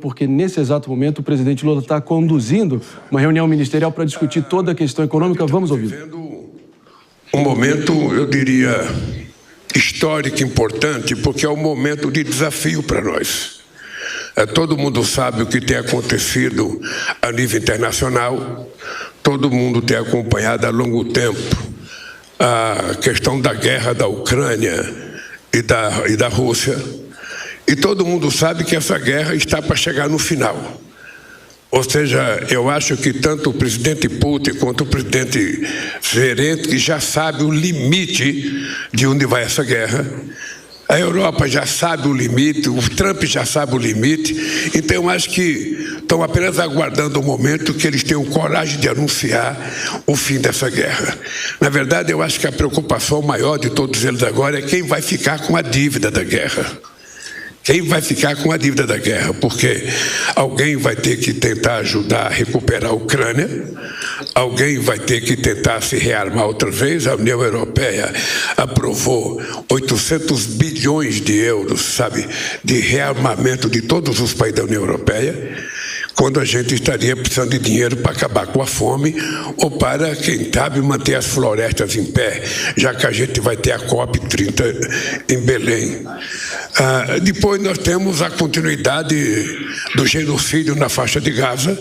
Porque nesse exato momento o presidente Lula está conduzindo uma reunião ministerial para discutir toda a questão econômica. Vamos ouvir. Vivendo um momento, eu diria, histórico, importante, porque é um momento de desafio para nós. Todo mundo sabe o que tem acontecido a nível internacional, todo mundo tem acompanhado há longo tempo a questão da guerra da Ucrânia e da Rússia. E todo mundo sabe que essa guerra está para chegar no final. Ou seja, eu acho que tanto o presidente Putin quanto o presidente Zelensky já sabem o limite de onde vai essa guerra. A Europa já sabe o limite, o Trump já sabe o limite. Então eu acho que estão apenas aguardando o momento que eles tenham coragem de anunciar o fim dessa guerra. Na verdade, eu acho que a preocupação maior de todos eles agora é quem vai ficar com a dívida da guerra. Quem vai ficar com a dívida da guerra? Porque alguém vai ter que tentar ajudar a recuperar a Ucrânia, alguém vai ter que tentar se rearmar outra vez. A União Europeia aprovou 800 bilhões de euros, sabe, de rearmamento de todos os países da União Europeia, quando a gente estaria precisando de dinheiro para acabar com a fome ou para, quem sabe, manter as florestas em pé, já que a gente vai ter a COP30 em Belém. Depois nós temos a continuidade do genocídio na faixa de Gaza,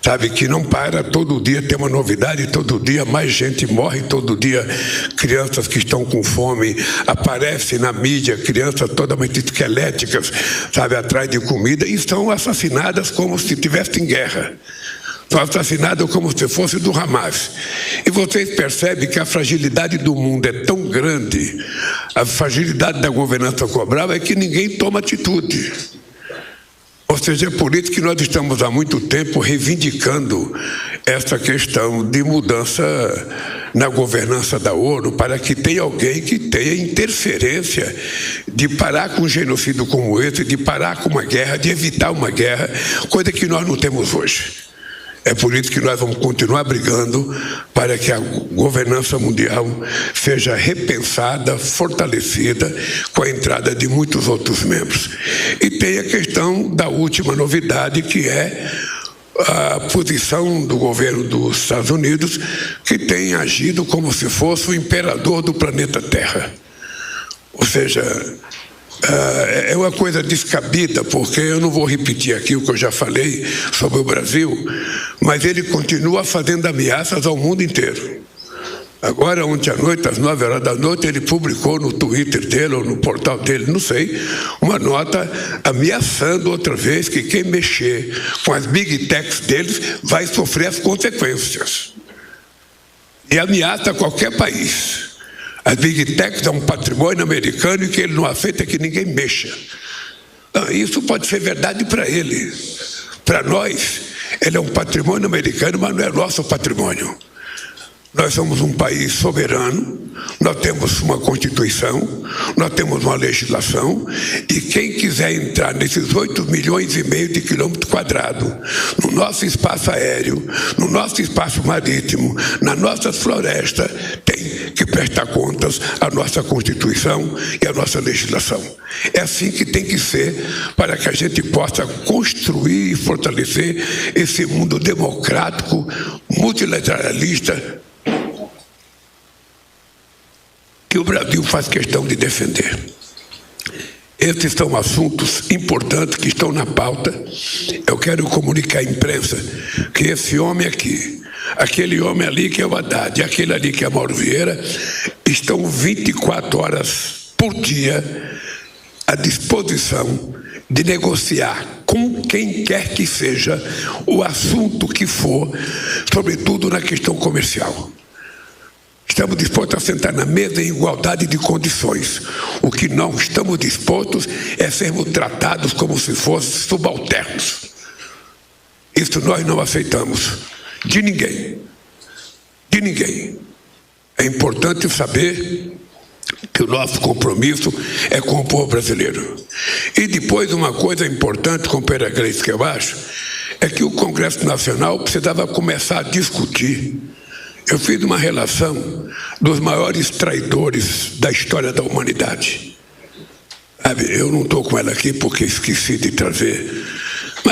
sabe, que não para, todo dia tem uma novidade, todo dia mais gente morre, todo dia crianças que estão com fome aparecem na mídia, crianças totalmente esqueléticas, sabe, atrás de comida, e são assassinadas como se estivessem em guerra. São assassinadas como se fosse do Hamas. E vocês percebem que a fragilidade do mundo é tão grande, a fragilidade da governança global é que ninguém toma atitude. Ou seja, é por isso que nós estamos há muito tempo reivindicando essa questão de mudança na governança da ONU, para que tenha alguém que tenha interferência de parar com um genocídio como esse, de parar com uma guerra, de evitar uma guerra, coisa que nós não temos hoje. É por isso que nós vamos continuar brigando para que a governança mundial seja repensada, fortalecida, com a entrada de muitos outros membros. E tem a questão da última novidade, que é a posição do governo dos Estados Unidos, que tem agido como se fosse o imperador do planeta Terra. Ou seja, é uma coisa descabida, porque eu não vou repetir aqui o que eu já falei sobre o Brasil, mas ele continua fazendo ameaças ao mundo inteiro. Agora, ontem à noite, às 9 horas da noite, ele publicou no Twitter dele, ou no portal dele, não sei, uma nota ameaçando outra vez que quem mexer com as big techs deles vai sofrer as consequências. E ameaça qualquer país. As big techs é um patrimônio americano e que ele não aceita que ninguém mexa. Isso pode ser verdade para ele. Para nós, ele é um patrimônio americano, mas não é nosso patrimônio. Nós somos um país soberano, nós temos uma Constituição, nós temos uma legislação, e quem quiser entrar nesses 8,5 milhões de quilômetros quadrados, no nosso espaço aéreo, no nosso espaço marítimo, nas nossas florestas, tem que prestar contas à nossa Constituição e à nossa legislação. É assim que tem que ser, para que a gente possa construir e fortalecer esse mundo democrático, multilateralista, que o Brasil faz questão de defender. Esses são assuntos importantes que estão na pauta. Eu quero comunicar à imprensa que esse homem aqui, aquele homem ali que é o Haddad, e aquele ali que é Mauro Vieira, estão 24 horas por dia à disposição de negociar com quem quer que seja o assunto que for, sobretudo na questão comercial. Estamos dispostos a sentar na mesa em igualdade de condições. O que não estamos dispostos é sermos tratados como se fossem subalternos. Isso nós não aceitamos. De ninguém. De ninguém. É importante saber que o nosso compromisso é com o povo brasileiro. E depois, uma coisa importante, companheira Gleice, que eu acho, é que o Congresso Nacional precisava começar a discutir. Eu fiz uma relação dos maiores traidores da história da humanidade. Eu não estou com ela aqui porque esqueci de trazer,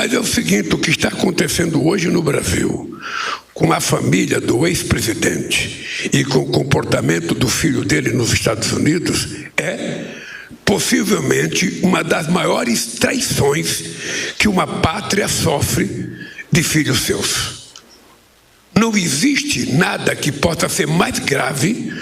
Mas é o seguinte, o que está acontecendo hoje no Brasil, com a família do ex-presidente e com o comportamento do filho dele nos Estados Unidos, é possivelmente uma das maiores traições que uma pátria sofre de filhos seus. Não existe nada que possa ser mais grave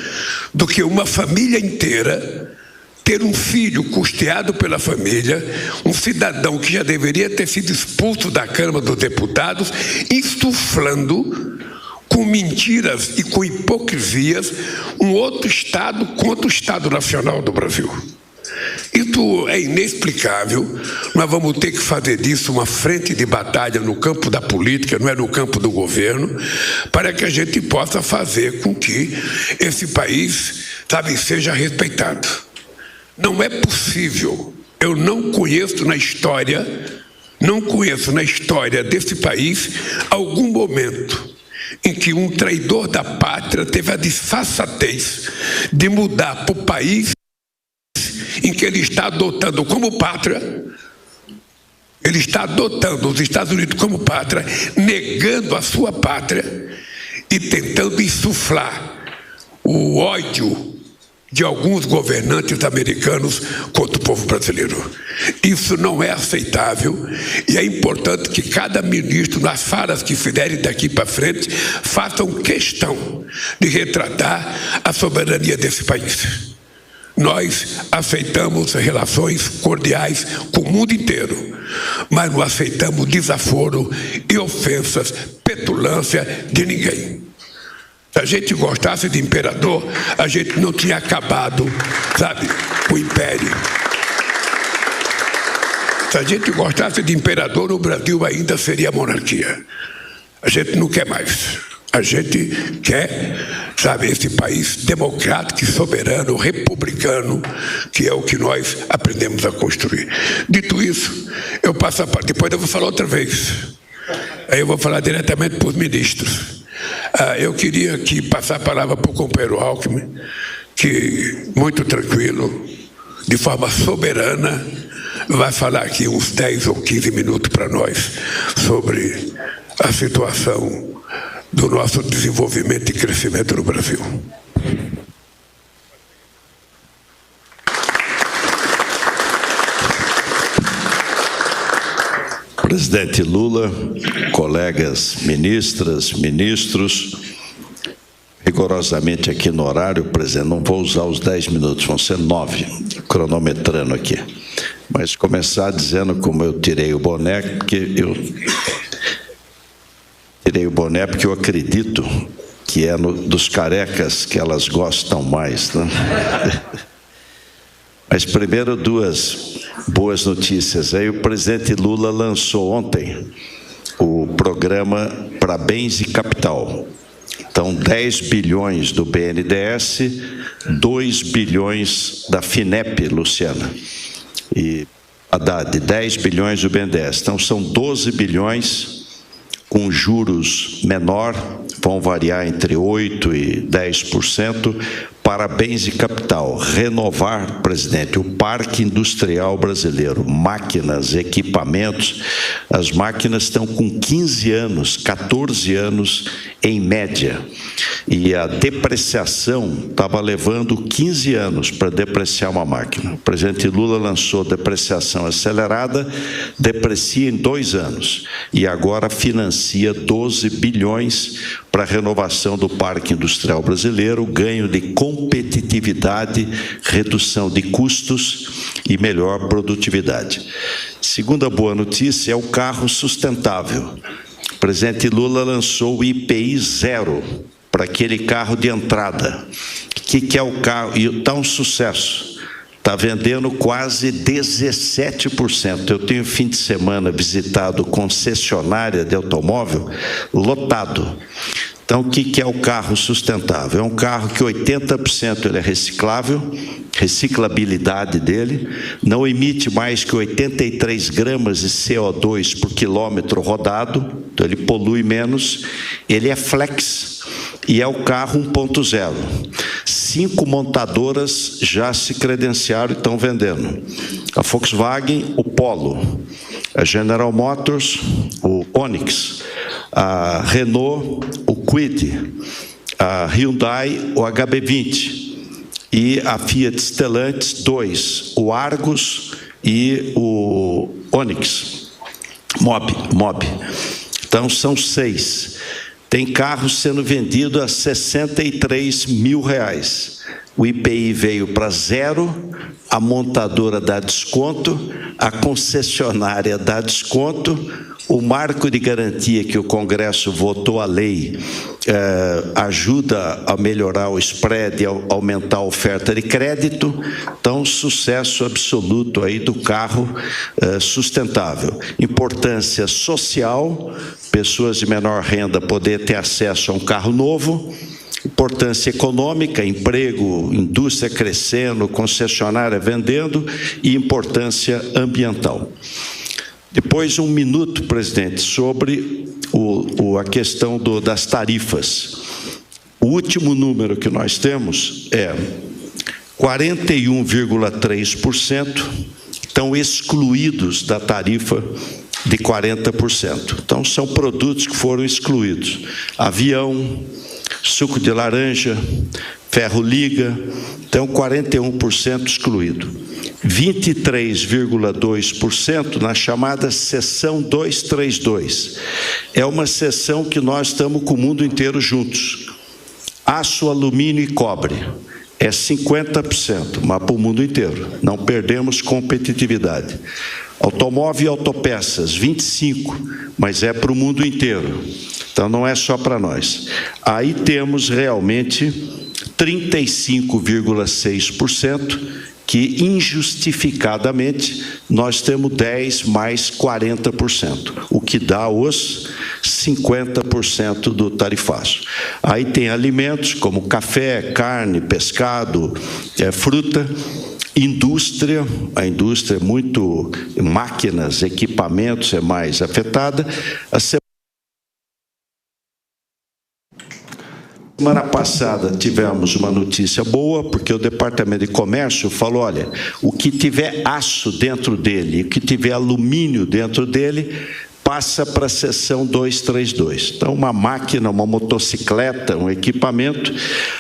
do que uma família inteira ter um filho custeado pela família, um cidadão que já deveria ter sido expulso da Câmara dos Deputados, insuflando com mentiras e com hipocrisias um outro Estado contra o Estado Nacional do Brasil. Isso é inexplicável. Nós vamos ter que fazer disso uma frente de batalha no campo da política, não é no campo do governo, para que a gente possa fazer com que esse país, seja respeitado. Não é possível, eu não conheço na história desse país algum momento em que um traidor da pátria teve a disfarçatez de mudar para o país em que ele está adotando como pátria, ele está adotando os Estados Unidos como pátria, negando a sua pátria e tentando insuflar o ódio de alguns governantes americanos contra o povo brasileiro. Isso não é aceitável e é importante que cada ministro, nas falas que fizerem daqui para frente, façam questão de retratar a soberania desse país. Nós aceitamos relações cordiais com o mundo inteiro, mas não aceitamos desaforo e ofensas, petulância de ninguém. Se a gente gostasse de imperador, a gente não tinha acabado, com o império. Se a gente gostasse de imperador, o Brasil ainda seria monarquia. A gente não quer mais. A gente quer, esse país democrático e soberano, republicano, que é o que nós aprendemos a construir. Dito isso, eu passo a parte. Depois eu vou falar outra vez. Aí eu vou falar diretamente para os ministros. Eu queria aqui passar a palavra para o companheiro Alckmin, que, muito tranquilo, de forma soberana, vai falar aqui uns 10 ou 15 minutos para nós sobre a situação do nosso desenvolvimento e crescimento no Brasil. Presidente Lula, colegas ministras, ministros, rigorosamente aqui no horário, presidente, não vou usar os 10 minutos, vão ser 9, cronometrando aqui. Mas começar dizendo como eu tirei o boné, porque eu acredito que é dos carecas que elas gostam mais, né? Mas primeiro duas boas notícias. Aí o presidente Lula lançou ontem o programa para bens e capital. Então, 10 bilhões do BNDES, 2 bilhões da FINEP, Luciana. E Haddad, 10 bilhões do BNDES. Então, são 12 bilhões com juros menor, vão variar entre 8% e 10%, para bens e capital. Renovar, presidente, o parque industrial brasileiro, máquinas, equipamentos. As máquinas estão com 15 anos, 14 anos em média. E a depreciação estava levando 15 anos para depreciar uma máquina. O presidente Lula lançou depreciação acelerada, deprecia em 2 anos. E agora financia 12 bilhões para a renovação do parque industrial brasileiro, ganho de competitividade, redução de custos e melhor produtividade. Segunda boa notícia é o carro sustentável. O presidente Lula lançou o IPI 0 para aquele carro de entrada. O que é o carro? E está um sucesso. Está vendendo quase 17%. Eu tenho fim de semana visitado concessionária de automóvel lotado. Então, o que é o carro sustentável? É um carro que 80% ele é reciclável, reciclabilidade dele, não emite mais que 83 gramas de CO2 por quilômetro rodado, então ele polui menos, ele é flex e é o carro 1.0. 5 montadoras já se credenciaram e estão vendendo. A Volkswagen, o Polo. a General Motors, o Onix, a Renault, o Kwid, a Hyundai, o HB20 e a Fiat Stellantis, 2, o Argus e o Onix, Mob. Então, são 6. Tem carros sendo vendidos a R$63 mil. O IPI veio para 0, a montadora dá desconto, a concessionária dá desconto, o marco de garantia que o Congresso votou a lei ajuda a melhorar o spread e aumentar a oferta de crédito. Então, sucesso absoluto aí do carro sustentável. Importância social, pessoas de menor renda poder ter acesso a um carro novo. Importância econômica, emprego, indústria crescendo, concessionária vendendo, e importância ambiental. Depois, 1 minuto, presidente, sobre a questão das tarifas. O último número que nós temos é 41,3% estão excluídos da tarifa de 40%. Então, são produtos que foram excluídos. Avião, suco de laranja, ferro-liga, então 41% excluído. 23,2% na chamada seção 232. É uma seção que nós estamos com o mundo inteiro juntos. Aço, alumínio e cobre. É 50%, mas para o mundo inteiro. Não perdemos competitividade. Automóvel e autopeças, 25%, mas é para o mundo inteiro. Então, não é só para nós. Aí temos realmente 35,6% que, injustificadamente, nós temos 10 mais 40%, o que dá os 50% do tarifaço. Aí tem alimentos como café, carne, pescado, fruta. Indústria, a indústria é muito, máquinas, equipamentos é mais afetada. A semana passada tivemos uma notícia boa, porque o Departamento de Comércio falou, olha, o que tiver aço dentro dele, o que tiver alumínio dentro dele, passa para a seção 232. Então, uma máquina, uma motocicleta, um equipamento,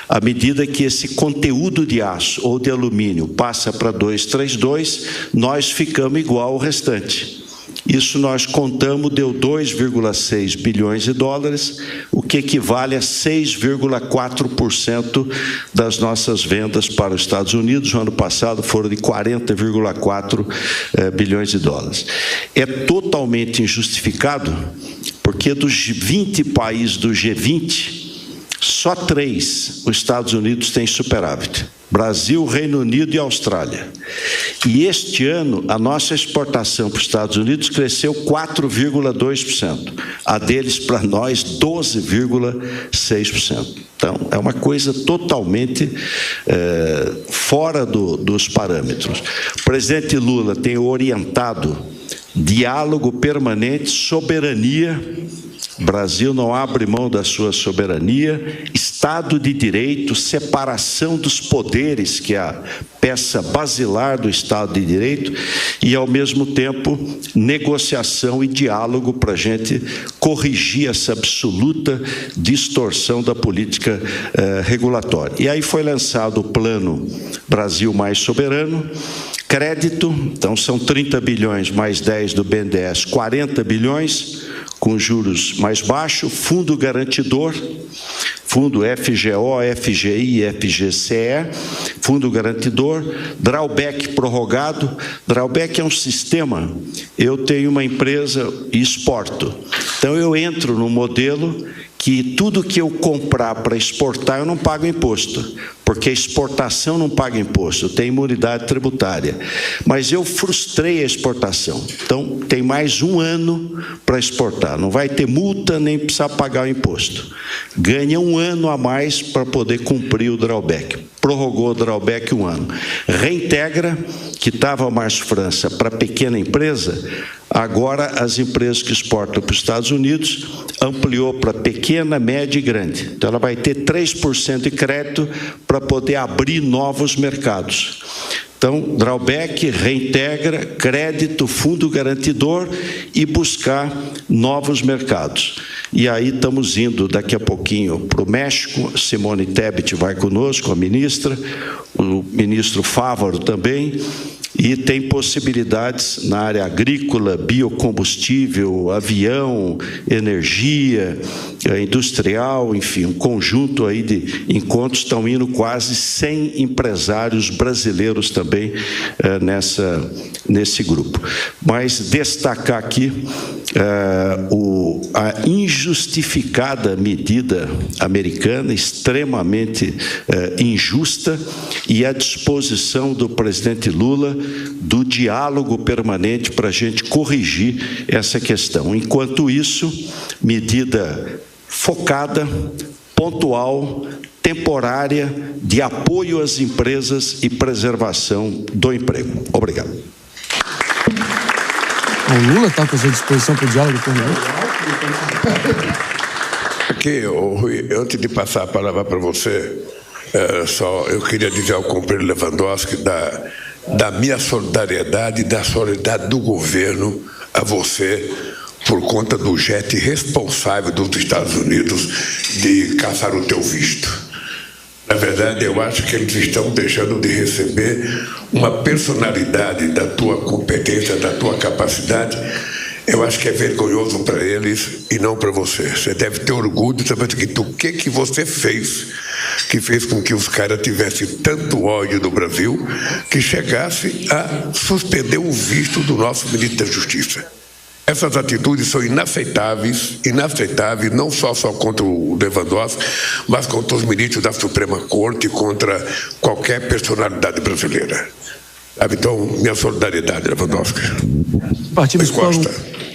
à medida que esse conteúdo de aço ou de alumínio passa para 232, nós ficamos igual ao restante. Isso nós contamos, deu 2,6 bilhões de dólares, o que equivale a 6,4% das nossas vendas para os Estados Unidos. No ano passado foram de 40,4 bilhões de dólares. É totalmente injustificado, porque dos 20 países do G20, só 3 os Estados Unidos têm superávit. Brasil, Reino Unido e Austrália. E este ano, a nossa exportação para os Estados Unidos cresceu 4,2%. A deles, para nós, 12,6%. Então, é uma coisa totalmente fora dos parâmetros. O presidente Lula tem orientado diálogo permanente, soberania. O Brasil não abre mão da sua soberania, Estado de Direito, separação dos poderes, que é a peça basilar do Estado de Direito, e, ao mesmo tempo, negociação e diálogo para a gente corrigir essa absoluta distorção da política regulatória. E aí foi lançado o Plano Brasil Mais Soberano, crédito, então são 30 bilhões mais 10 do BNDES, 40 bilhões, com juros mais baixos, fundo garantidor, fundo FGO, FGI, FGCE, fundo garantidor, drawback prorrogado. Drawback é um sistema, eu tenho uma empresa e exporto, então eu entro no modelo que tudo que eu comprar para exportar eu não pago imposto, porque a exportação não paga imposto, tem imunidade tributária. Mas eu frustrei a exportação, então tem mais 1 ano para exportar, não vai ter multa nem precisar pagar o imposto. Ganha 1 ano a mais para poder cumprir o drawback. Prorrogou o drawback 1 ano. Reintegra, que estava a Márcio França para pequena empresa, agora as empresas que exportam para os Estados Unidos ampliou para pequena, média e grande. Então ela vai ter 3% de crédito para poder abrir novos mercados. Então, drawback, reintegra, crédito, fundo garantidor e buscar novos mercados. E aí estamos indo daqui a pouquinho para o México. Simone Tebet vai conosco, a ministra, o ministro Fávaro também. E tem possibilidades na área agrícola, biocombustível, avião, energia, industrial, enfim, um conjunto aí de encontros. Estão indo quase 100 empresários brasileiros também nesse grupo. Mas destacar aqui a injustificada medida americana, extremamente injusta, e a disposição do presidente Lula do diálogo permanente para a gente corrigir essa questão. Enquanto isso, medida focada, pontual, temporária, de apoio às empresas e preservação do emprego. Obrigado. O Lula está com essa disposição para o diálogo permanente? Aqui, Rui, antes de passar a palavra para você, eu queria dizer ao companheiro Lewandowski da minha solidariedade e da solidariedade do governo a você por conta do jet responsável dos Estados Unidos de caçar o teu visto. Na verdade, eu acho que eles estão deixando de receber uma personalidade da tua competência, da tua capacidade. Eu acho que é vergonhoso para eles e não para você. Você deve ter orgulho de saber o que você fez, que fez com que os caras tivessem tanto ódio do Brasil, que chegasse a suspender o visto do nosso ministro da Justiça. Essas atitudes são inaceitáveis, não só contra o Lewandowski, mas contra os ministros da Suprema Corte, contra qualquer personalidade brasileira. Então, minha solidariedade, Lewandowski.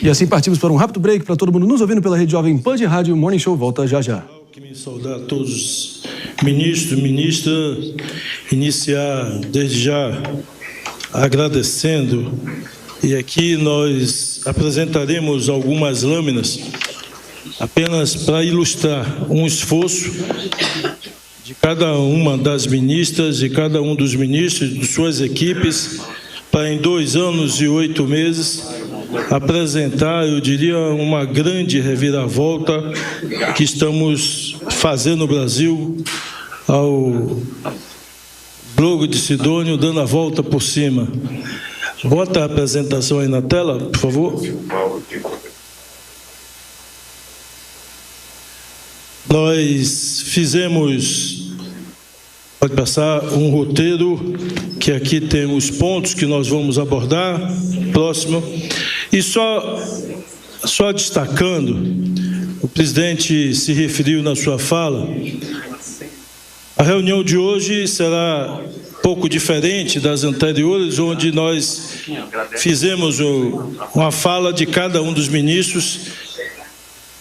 E assim partimos para um rápido break para todo mundo nos ouvindo pela Rede Jovem Pan de Rádio. Morning Show volta já já. Me saudar a todos os ministros, ministras, iniciar desde já agradecendo. E aqui nós apresentaremos algumas lâminas apenas para ilustrar um esforço de cada uma das ministras, de cada um dos ministros, de suas equipes, para em 2 anos e 8 meses apresentar, eu diria, uma grande reviravolta que estamos fazendo no Brasil ao Brogo de Sidônio, dando a volta por cima. Bota a apresentação aí na tela, por favor. Nós fizemos, pode passar, um roteiro, que aqui tem os pontos que nós vamos abordar, próximo. E só destacando, o presidente se referiu na sua fala, a reunião de hoje será pouco diferente das anteriores, onde nós fizemos uma fala de cada um dos ministros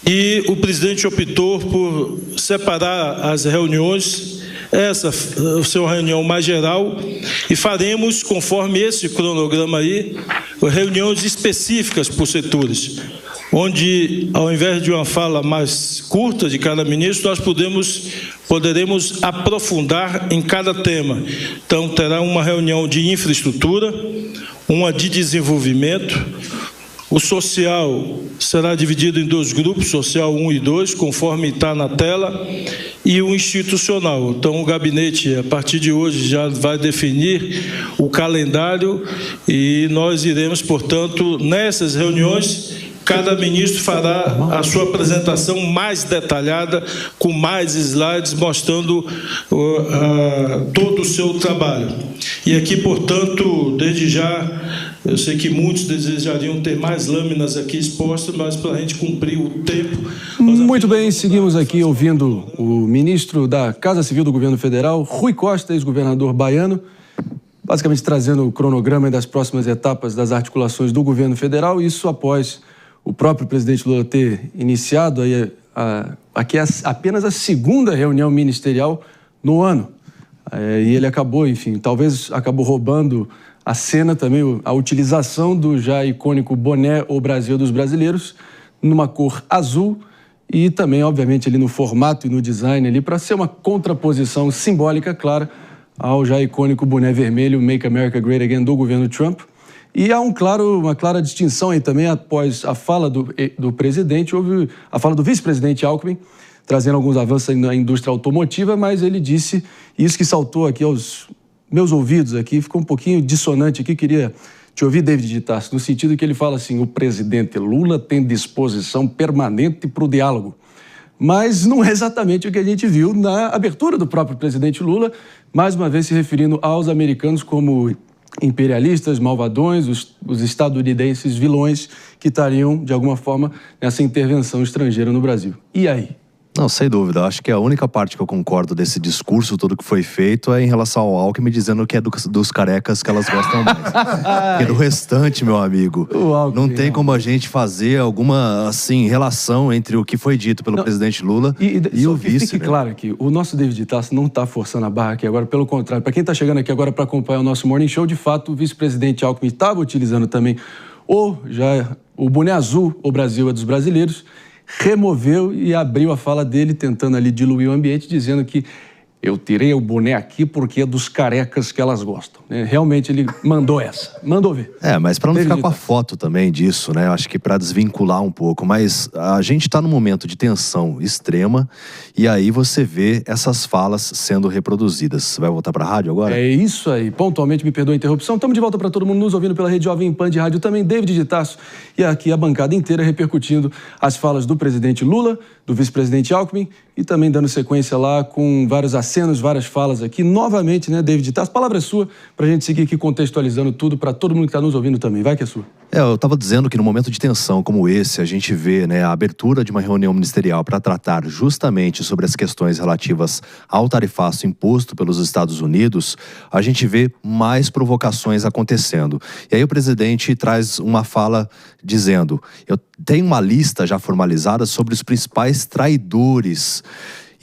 e o presidente optou por separar as reuniões, essa é a sua reunião mais geral, e faremos, conforme esse cronograma aí, reuniões específicas por setores, onde, ao invés de uma fala mais curta de cada ministro, nós poderemos aprofundar em cada tema. Então, terá uma reunião de infraestrutura, uma de desenvolvimento. O social será dividido em 2 grupos, social 1 e 2, conforme está na tela, e o institucional. Então, o gabinete, a partir de hoje, já vai definir o calendário e nós iremos, portanto, nessas reuniões, cada ministro fará a sua apresentação mais detalhada, com mais slides, mostrando todo o seu trabalho. E aqui, portanto, desde já, eu sei que muitos desejariam ter mais lâminas aqui expostas, mas para a gente cumprir o tempo... Muito bem, seguimos aqui ouvindo o ministro da Casa Civil do Governo Federal, Rui Costa, ex-governador baiano, basicamente trazendo o cronograma das próximas etapas das articulações do governo federal, isso após o próprio presidente Lula ter iniciado aí aqui apenas a 2ª reunião ministerial no ano. E ele acabou, enfim, talvez acabou roubando a cena também, a utilização do já icônico boné O Brasil dos Brasileiros, numa cor azul e também, obviamente, ali no formato e no design ali, para ser uma contraposição simbólica, clara, ao já icônico boné vermelho Make America Great Again do governo Trump. E há uma clara distinção aí também após a fala do presidente, houve a fala do vice-presidente Alckmin, trazendo alguns avanços na indústria automotiva, mas ele disse, isso que saltou aqui aos meus ouvidos aqui, ficou um pouquinho dissonante aqui, queria te ouvir, David de Tarso, no sentido que ele fala assim, o presidente Lula tem disposição permanente para o diálogo. Mas não é exatamente o que a gente viu na abertura do próprio presidente Lula, mais uma vez se referindo aos americanos como imperialistas, malvadões, os estadunidenses vilões que estariam, de alguma forma, nessa intervenção estrangeira no Brasil. E aí? Não, sem dúvida. Acho que a única parte que eu concordo desse discurso todo que foi feito é em relação ao Alckmin dizendo que é dos carecas que elas gostam mais. Porque do restante, meu amigo, não tem como a gente fazer alguma, assim, relação entre o que foi dito pelo presidente Lula e o vice. Fique claro aqui, o nosso David Tarso não está forçando a barra aqui agora, pelo contrário. Para quem está chegando aqui agora para acompanhar o nosso Morning Show, de fato, o vice-presidente Alckmin estava utilizando também o boné azul, o Brasil é dos brasileiros, removeu e abriu a fala dele, tentando ali diluir o ambiente, dizendo que eu tirei o boné aqui porque é dos carecas que elas gostam. Realmente ele mandou ver. Mas para não ficar com a foto também disso, né? Acho que para desvincular um pouco, mas a gente está num momento de tensão extrema e aí você vê essas falas sendo reproduzidas. Você vai voltar para a rádio agora? É isso aí. Pontualmente, me perdoa a interrupção. Estamos de volta para todo mundo nos ouvindo pela Rede Jovem Pan de Rádio também, David de Tarso, e aqui a bancada inteira repercutindo as falas do presidente Lula, do vice-presidente Alckmin e também dando sequência lá com vários acenos, várias falas aqui. Novamente, né, David Tarso, a palavra é sua para a gente seguir aqui contextualizando tudo para todo mundo que está nos ouvindo também. Vai que é sua. Eu estava dizendo que no momento de tensão como esse, a gente vê, né, a abertura de uma reunião ministerial para tratar justamente sobre as questões relativas ao tarifaço imposto pelos Estados Unidos, a gente vê mais provocações acontecendo. E aí o presidente traz uma fala dizendo, eu tenho uma lista já formalizada sobre os principais traidores.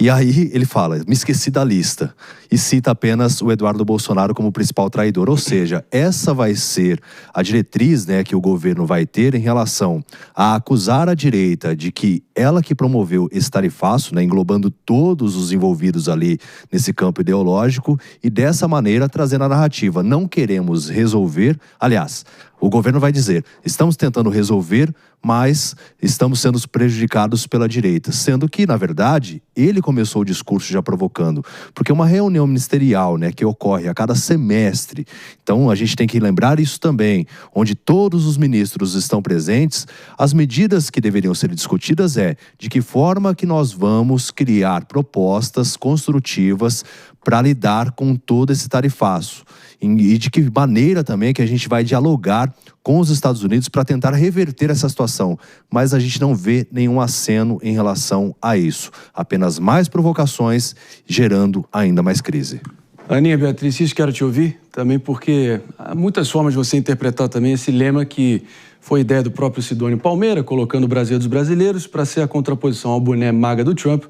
E aí ele fala, me esqueci da lista, e cita apenas o Eduardo Bolsonaro como principal traidor. Ou seja, essa vai ser a diretriz, né, que o governo vai ter em relação a acusar a direita de que ela que promoveu esse tarifaço, né, englobando todos os envolvidos ali nesse campo ideológico, e dessa maneira trazendo a narrativa. Não queremos resolver, aliás, o governo vai dizer, estamos tentando resolver, mas estamos sendo prejudicados pela direita. Sendo que, na verdade, ele começou o discurso já provocando. Porque é uma reunião ministerial, né, que ocorre a cada semestre. Então, a gente tem que lembrar isso também, onde todos os ministros estão presentes. As medidas que deveriam ser discutidas de que forma que nós vamos criar propostas construtivas para lidar com todo esse tarifaço. E de que maneira também que a gente vai dialogar com os Estados Unidos para tentar reverter essa situação. Mas a gente não vê nenhum aceno em relação a isso. Apenas mais provocações, gerando ainda mais crise. Aninha, Beatriz, isso quero te ouvir também, porque há muitas formas de você interpretar também esse lema que foi ideia do próprio Sidônio Palmeira, colocando o Brasil dos brasileiros para ser a contraposição ao boné MAGA do Trump.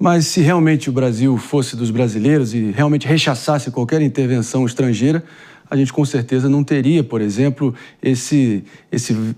Mas se realmente o Brasil fosse dos brasileiros e realmente rechaçasse qualquer intervenção estrangeira, a gente com certeza não teria, por exemplo, esse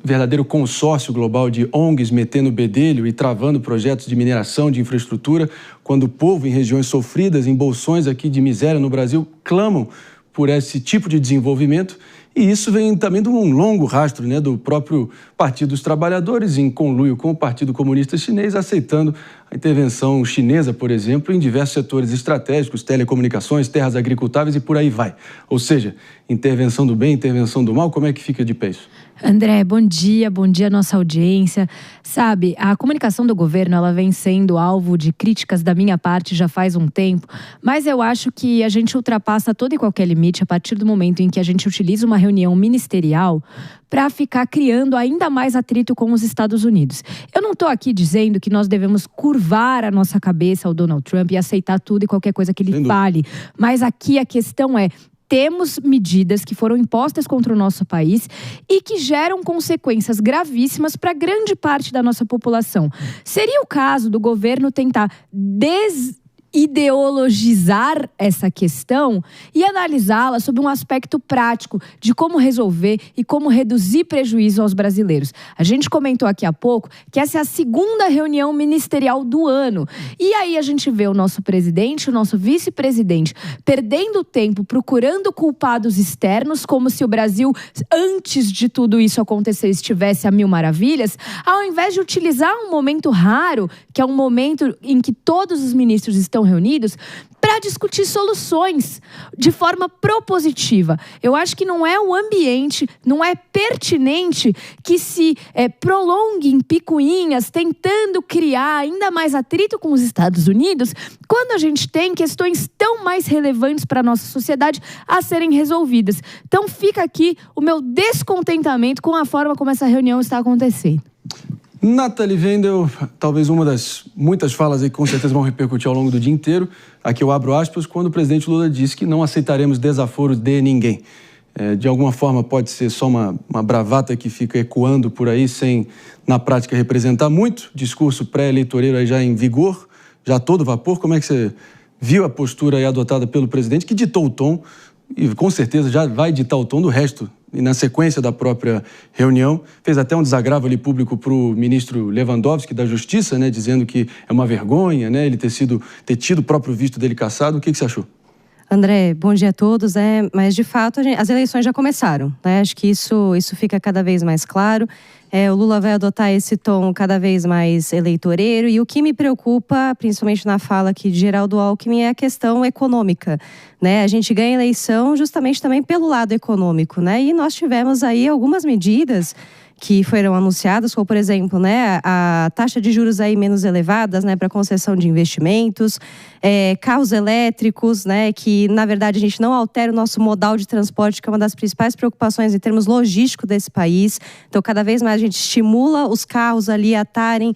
verdadeiro consórcio global de ONGs metendo bedelho e travando projetos de mineração, de infraestrutura, quando o povo em regiões sofridas, em bolsões aqui de miséria no Brasil, clamam por esse tipo de desenvolvimento. E isso vem também de um longo rastro, né, do próprio Partido dos Trabalhadores, em conluio com o Partido Comunista Chinês, aceitando a intervenção chinesa, por exemplo, em diversos setores estratégicos, telecomunicações, terras agricultáveis e por aí vai. Ou seja, intervenção do bem, intervenção do mal, como é que fica de pé isso? André, bom dia nossa audiência. Sabe, a comunicação do governo, ela vem sendo alvo de críticas da minha parte já faz um tempo, mas eu acho que a gente ultrapassa todo e qualquer limite a partir do momento em que a gente utiliza uma reunião ministerial para ficar criando ainda mais atrito com os Estados Unidos. Eu não estou aqui dizendo que nós devemos curvar a nossa cabeça ao Donald Trump e aceitar tudo e qualquer coisa que ele fale, mas aqui a questão é, temos medidas que foram impostas contra o nosso país e que geram consequências gravíssimas para grande parte da nossa população. Seria o caso do governo tentar ideologizar essa questão e analisá-la sob um aspecto prático de como resolver e como reduzir prejuízo aos brasileiros. A gente comentou aqui há pouco que essa é a segunda reunião ministerial do ano. E aí a gente vê o nosso presidente, o nosso vice-presidente, perdendo tempo procurando culpados externos, como se o Brasil, antes de tudo isso acontecer, estivesse a mil maravilhas, ao invés de utilizar um momento raro, que é um momento em que todos os ministros estão reunidos, para discutir soluções de forma propositiva. Eu acho que não é o ambiente, não é pertinente que se prolongue em picuinhas, tentando criar ainda mais atrito com os Estados Unidos, quando a gente tem questões tão mais relevantes para a nossa sociedade a serem resolvidas. Então fica aqui o meu descontentamento com a forma como essa reunião está acontecendo. Nathalie Wendel, talvez uma das muitas falas aí que com certeza vão repercutir ao longo do dia inteiro. Aqui eu abro aspas, quando o presidente Lula disse que não aceitaremos desaforos de ninguém. De alguma forma pode ser só uma bravata que fica ecoando por aí sem, na prática, representar muito. Discurso pré-eleitoreiro aí já em vigor, já a todo vapor. Como é que você viu a postura aí adotada pelo presidente, que ditou o tom e com certeza já vai ditar o tom do resto e na sequência da própria reunião, fez até um desagravo ali público para o ministro Lewandowski da Justiça, né, dizendo que é uma vergonha, né, ele ter tido o próprio visto dele cassado. O que você achou? André, bom dia a todos. Mas de fato as eleições já começaram, né? Acho que isso fica cada vez mais claro. O Lula vai adotar esse tom cada vez mais eleitoreiro, e o que me preocupa, principalmente na fala aqui de Geraldo Alckmin, é a questão econômica, né? A gente ganha eleição justamente também pelo lado econômico, né? E nós tivemos aí algumas medidas que foram anunciadas, como por exemplo, né, a taxa de juros aí menos elevadas, né, para concessão de investimentos, carros elétricos, né, que na verdade a gente não altera o nosso modal de transporte, que é uma das principais preocupações em termos logísticos desse país. Então, cada vez mais a gente estimula os carros ali a estarem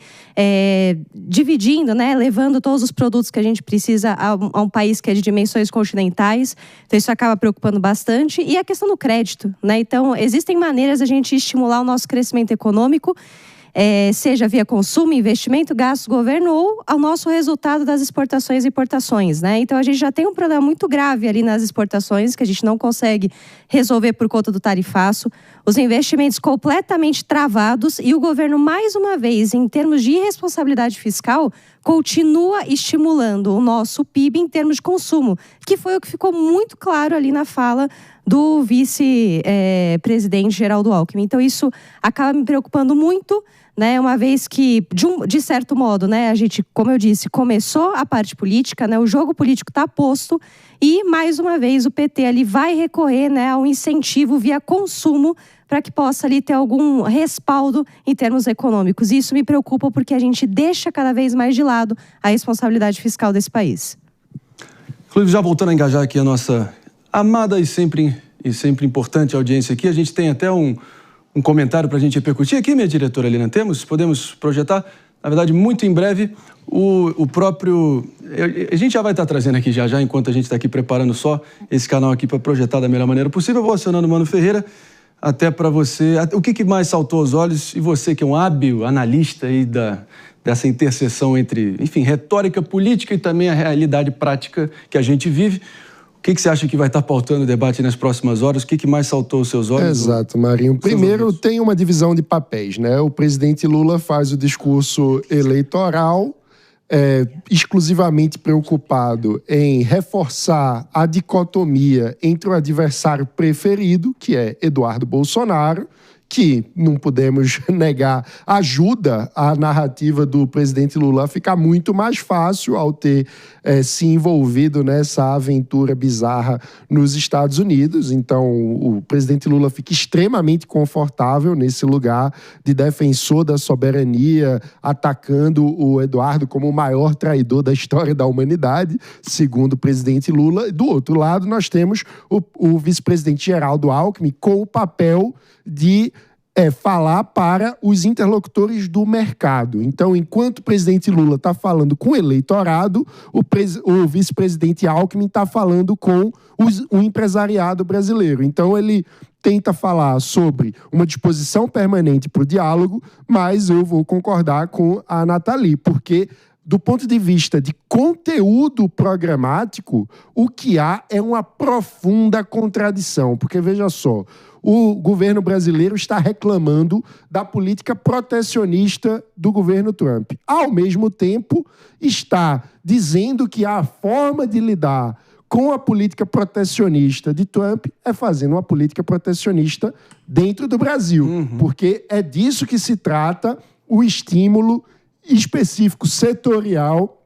dividindo, né, levando todos os produtos que a gente precisa a um país que é de dimensões continentais. Então, isso acaba preocupando bastante. E a questão do crédito, né? Então, existem maneiras de a gente estimular o nosso crescimento econômico, seja via consumo, investimento, gasto do governo ou ao nosso resultado das exportações e importações, né? Então a gente já tem um problema muito grave ali nas exportações, que a gente não consegue resolver por conta do tarifaço, os investimentos completamente travados, e o governo, mais uma vez, em termos de irresponsabilidade fiscal, continua estimulando o nosso PIB em termos de consumo, que foi o que ficou muito claro ali na fala do vice-presidente Geraldo Alckmin. Então isso acaba me preocupando muito, né, uma vez que, de certo modo, né, a gente, como eu disse, começou a parte política, né, o jogo político está posto, e, mais uma vez, o PT ali vai recorrer, né, ao incentivo via consumo para que possa ali ter algum respaldo em termos econômicos. E isso me preocupa porque a gente deixa cada vez mais de lado a responsabilidade fiscal desse país. Inclusive, já voltando a engajar aqui a nossa amada e sempre importante audiência aqui, a gente tem até um comentário para a gente repercutir aqui, minha diretora Helena. Podemos projetar, na verdade, muito em breve, o próprio... A gente já vai estar trazendo aqui já, enquanto a gente está aqui preparando só esse canal aqui para projetar da melhor maneira possível. Eu vou acionando o Mano Ferreira, até para você... O que mais saltou aos olhos? E você, que é um hábil analista aí dessa interseção entre, enfim, retórica política e também a realidade prática que a gente vive... O que você acha que vai estar pautando o debate nas próximas horas? O que mais saltou aos seus olhos? Exato, Marinho. Primeiro, tem uma divisão de papéis, né? O presidente Lula faz o discurso eleitoral, exclusivamente preocupado em reforçar a dicotomia entre o adversário preferido, que é Eduardo Bolsonaro, que, não podemos negar, ajuda a narrativa do presidente Lula a ficar muito mais fácil ao ter se envolvido nessa aventura bizarra nos Estados Unidos. Então, o presidente Lula fica extremamente confortável nesse lugar de defensor da soberania, atacando o Eduardo como o maior traidor da história da humanidade, segundo o presidente Lula. Do outro lado, nós temos o vice-presidente Geraldo Alckmin com o papel de falar para os interlocutores do mercado. Então, enquanto o presidente Lula está falando com o eleitorado, o vice-presidente Alckmin está falando com o empresariado brasileiro. Então, ele tenta falar sobre uma disposição permanente para o diálogo, mas eu vou concordar com a Nathalie, porque do ponto de vista de conteúdo programático, o que há é uma profunda contradição. Porque, veja só, o governo brasileiro está reclamando da política protecionista do governo Trump. Ao mesmo tempo, está dizendo que a forma de lidar com a política protecionista de Trump é fazendo uma política protecionista dentro do Brasil. Porque é disso que se trata o estímulo específico setorial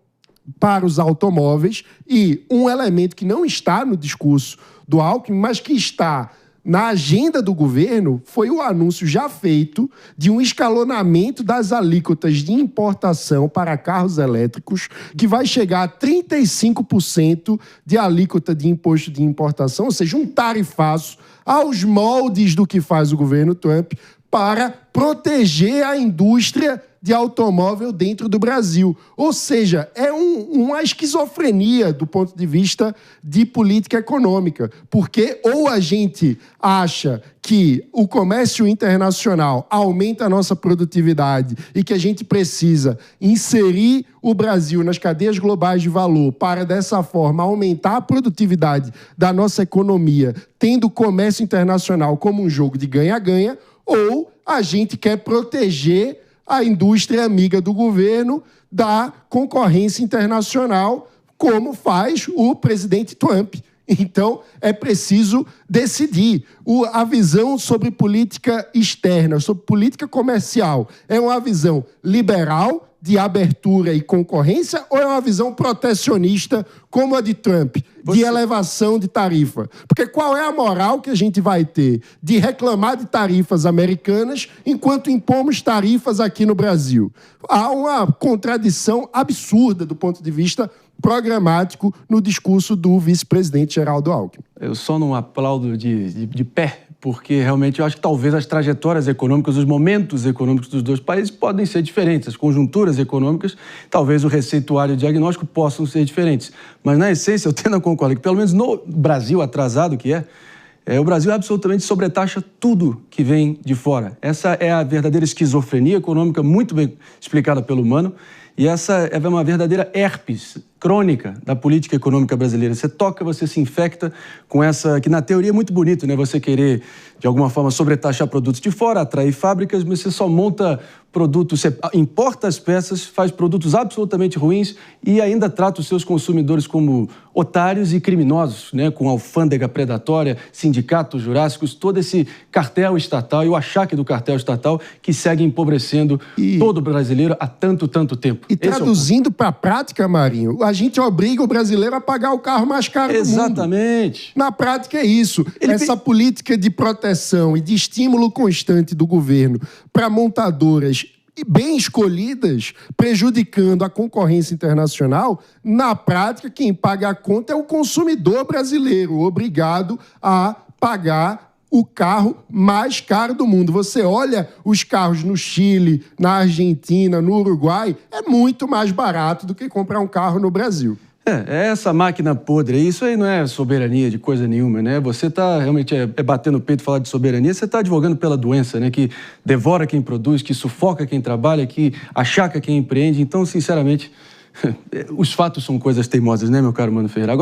para os automóveis, e um elemento que não está no discurso do Alckmin, mas que está na agenda do governo, foi o anúncio já feito de um escalonamento das alíquotas de importação para carros elétricos, que vai chegar a 35% de alíquota de imposto de importação, ou seja, um tarifaço aos moldes do que faz o governo Trump para proteger a indústria de automóvel dentro do Brasil. Ou seja, é uma esquizofrenia do ponto de vista de política econômica, porque ou a gente acha que o comércio internacional aumenta a nossa produtividade e que a gente precisa inserir o Brasil nas cadeias globais de valor para, dessa forma, aumentar a produtividade da nossa economia, tendo o comércio internacional como um jogo de ganha-ganha, ou a gente quer proteger a indústria amiga do governo da concorrência internacional, como faz o presidente Trump. Então, é preciso decidir. A visão sobre política externa, sobre política comercial, é uma visão liberal, de abertura e concorrência, ou é uma visão protecionista, como a de Trump, de elevação de tarifa? Porque qual é a moral que a gente vai ter de reclamar de tarifas americanas enquanto impomos tarifas aqui no Brasil? Há uma contradição absurda do ponto de vista programático no discurso do vice-presidente Geraldo Alckmin. Eu só não aplaudo de pé, porque realmente eu acho que talvez as trajetórias econômicas, os momentos econômicos dos dois países podem ser diferentes, as conjunturas econômicas, talvez o receituário e o diagnóstico possam ser diferentes. Mas, na essência, eu tendo a concordar que, pelo menos no Brasil atrasado que o Brasil absolutamente sobretaxa tudo que vem de fora. Essa é a verdadeira esquizofrenia econômica, muito bem explicada pelo Mano, e essa é uma verdadeira herpes crônica da política econômica brasileira. Você toca, você se infecta com essa, que na teoria é muito bonito, né? Você querer, de alguma forma, sobretaxar produtos de fora, atrair fábricas, mas você só monta produtos, você importa as peças, faz produtos absolutamente ruins e ainda trata os seus consumidores como otários e criminosos, né? Com alfândega predatória, sindicatos jurássicos, todo esse cartel estatal e o achaque do cartel estatal que segue empobrecendo todo brasileiro há tanto tempo. E traduzindo para a prática, Marinho, a gente obriga o brasileiro a pagar o carro mais caro do mundo. Exatamente. Na prática é isso. Essa política de proteção e de estímulo constante do governo para montadoras bem escolhidas, prejudicando a concorrência internacional, na prática quem paga a conta é o consumidor brasileiro, obrigado a pagar o carro mais caro do mundo. Você olha os carros no Chile, na Argentina, no Uruguai, é muito mais barato do que comprar um carro no Brasil. É essa máquina podre, isso aí não é soberania de coisa nenhuma, né? Você está realmente batendo o peito e falar de soberania, você está advogando pela doença, né? Que devora quem produz, que sufoca quem trabalha, que achaca quem empreende. Então, sinceramente, os fatos são coisas teimosas, né, meu caro Mano Ferreira? Agora,